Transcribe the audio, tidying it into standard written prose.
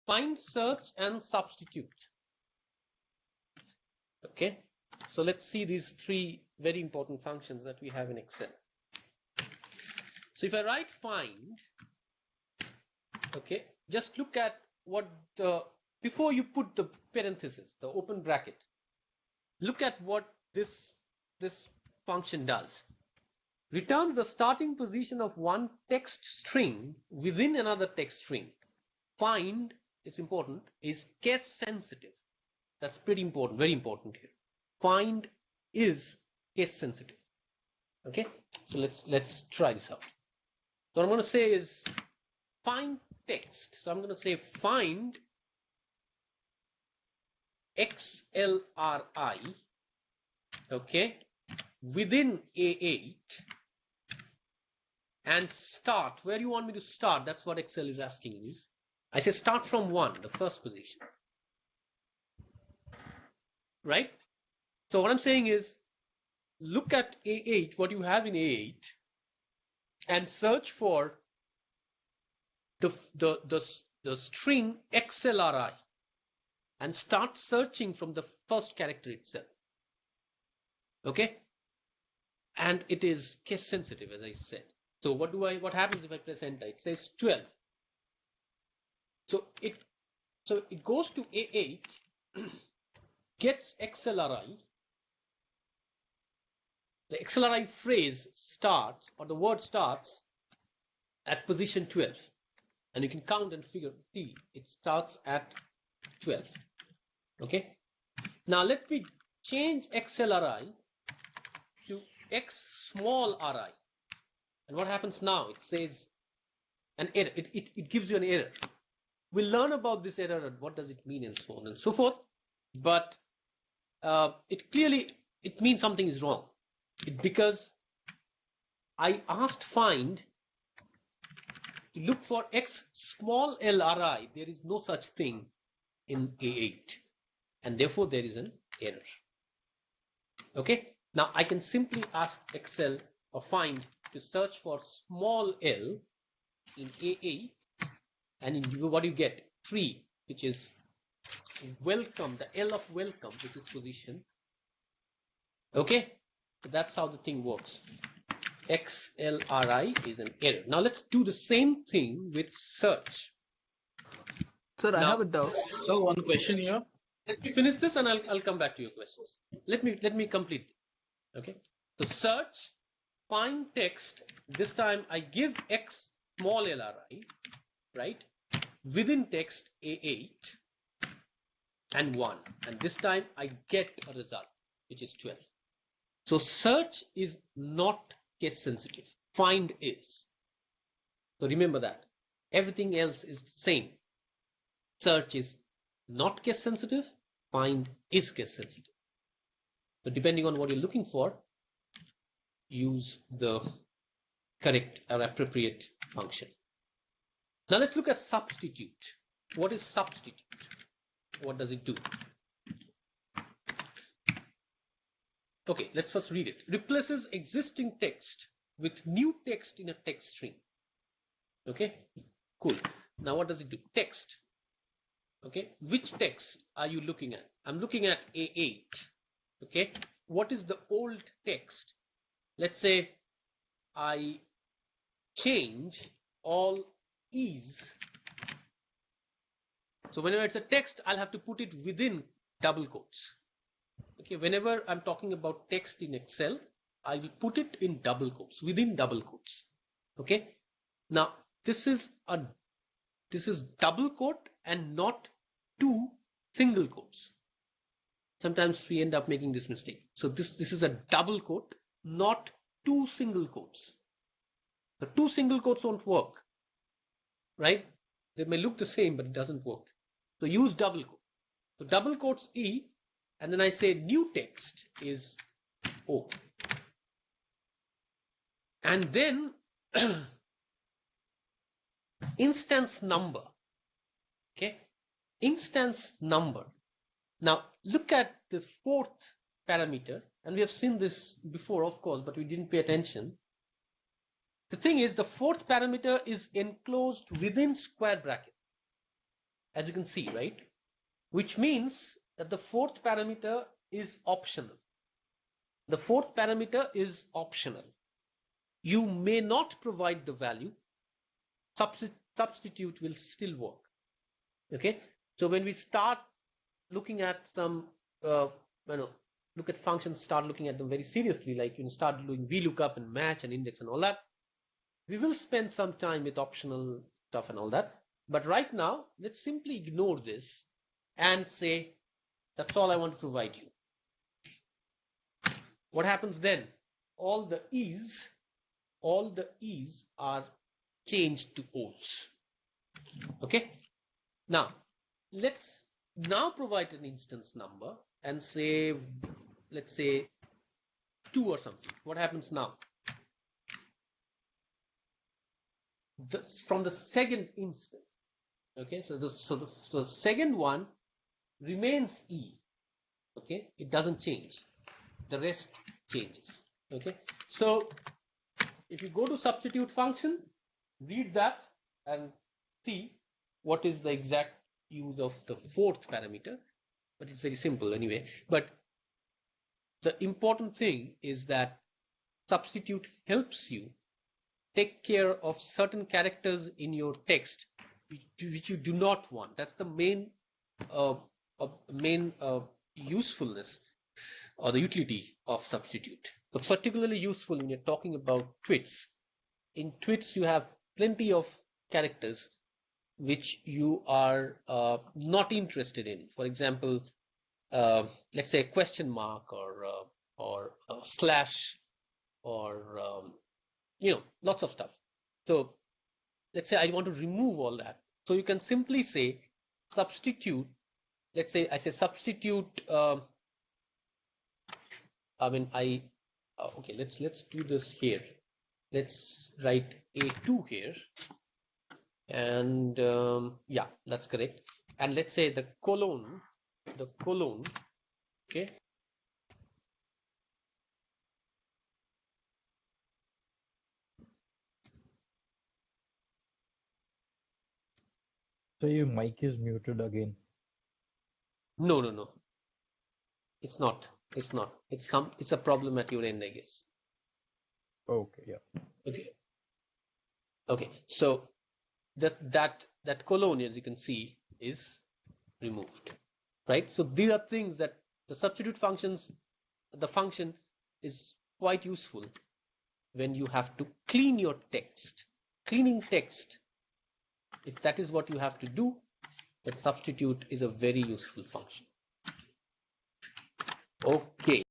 find, search, and substitute. Okay, so let's see these three very important functions that we have in Excel. So if I write find, okay, just look at what before you put the parenthesis, the open bracket, look at what this function does. Returns the starting position of one text string within another text string. Find, it's important, is case sensitive. That's pretty important, very important here. Find is case sensitive. Okay, so let's try this out. So what I'm going to say is find text. So I'm going to say find XLRI, okay, within A8 and start. Where do you want me to start? That's what Excel is asking me. I say start from 1, the first position. Right? So what I'm saying is look at A8, what you have in A8, and search for the string XLRI and start searching from the first character itself. Okay? And it is case sensitive, as I said. So what happens if I press enter? It says 12. So it goes to A8, gets XLRI. The XLRI phrase starts, or the word starts at position 12. And you can count and figure, see, it starts at 12. Okay. Now let me change XLRI to X small RI. And what happens now? It says an error. It gives you an error. We'll learn about this error and what does it mean and so on and so forth. But it means something is wrong. Because I asked find to look for X small LRI. There is no such thing in A8. And therefore there is an error. Okay. Now I can simply ask Excel or find to search for small l in A8, and in what you get 3, which is welcome, the L of welcome, which is position. Okay, so that's how the thing works. XLRI is an error. Now let's do the same thing with search. Sir, I have a doubt. So one question here. Let me finish this and I'll come back to your questions. Let me complete. Okay, so search, find text. This time I give X small LRI, right, within text A8 and 1, and this time I get a result which is 12. So search is not case sensitive. Find is. So remember that. Everything else is the same. Search is not case sensitive. Find is case sensitive. So depending on what you're looking for, use the correct or appropriate function. Now let's look at substitute. What is substitute? What does it do? Okay, let's first read it. Replaces existing text with new text in a text string. Okay, cool. Now what does it do? Text. Okay, which text are you looking at? I'm looking at A8. Okay, what is the old text? Let's say I change all is. So whenever it's a text, I'll have to put it within double quotes. Okay, whenever I'm talking about text in Excel, I will put it in double quotes, within double quotes. Okay, now this is double quote and not 2 single quotes. Sometimes we end up making this mistake. So this is a double quote, not 2 single quotes. The 2 single quotes don't work, right? They may look the same, but it doesn't work. So use double quote. So double quotes E, and then I say new text is O. And then instance number. Okay, instance number. Now look at the 4th parameter, and we have seen this before, of course, but we didn't pay attention. The thing is, the 4th parameter is enclosed within square bracket. as you can see, right? Which means that the fourth parameter is optional. The fourth parameter is optional. You may not provide the value. Substitute will still work. Okay. So when we start looking at some, look at functions, start looking at them very seriously, like you start doing VLOOKUP and match and index and all that, we will spend some time with optional stuff and all that. But right now, let's simply ignore this and say, that's all I want to provide you. What happens then? All the E's are changed to O's. Okay. Now, let's now provide an instance number and say, let's say 2 or something. What happens now? From the second instance. Okay, so the second one remains E. Okay, it doesn't change. The rest changes. Okay, so if you go to substitute function, read that and see what is the exact use of the fourth parameter. But it's very simple anyway. But the important thing is that substitute helps you take care of certain characters in your text which you do not want. That's the main usefulness or the utility of substitute. So particularly useful when you're talking about twits. In twits, you have plenty of characters which you are not interested in. For example, let's say a question mark or a slash or lots of stuff. So let's say I want to remove all that. So you can simply say substitute. Let's say I say substitute. Okay. Let's do this here. Let's write A2 here, and yeah, that's correct. And let's say the colon. Okay. So your mic is muted again. No. It's not. It's a problem at your end, I guess. Okay, yeah. Okay. So that colon, as you can see, is removed, right? So these are things that the substitute functions, the function is quite useful when you have to clean your text. Cleaning text, if that is what you have to do, that substitute is a very useful function. Okay.